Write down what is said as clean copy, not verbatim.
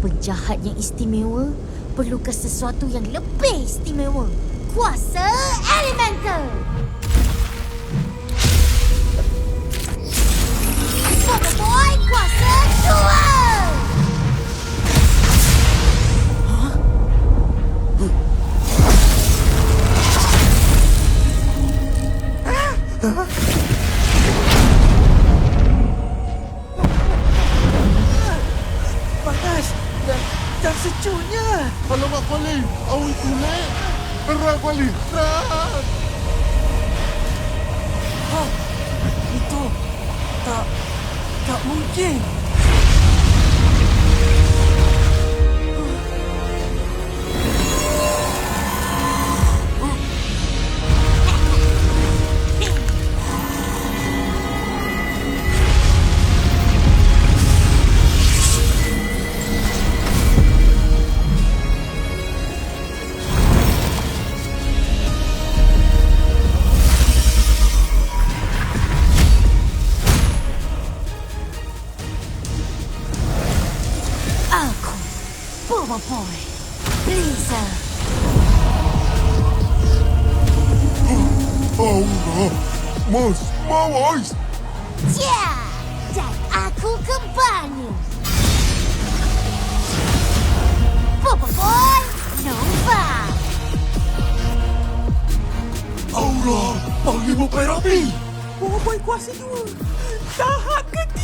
Penjahat yang istimewa perlukan sesuatu yang lebih istimewa. Kuasa elemental. Boboiboy kuasa 2. Panas dan sejuknya. Alamak, Kuali. Awi tulen. Terang, Kuali. Terang. Itu tak mungkin. Boboiboy, Blizzard. Allah. Mas, mawas. Ya, dan aku kembali. Boboiboy&Nova. Allah, panggil Boboiboy. Boboiboy kuasa 2. Tahap ketiga.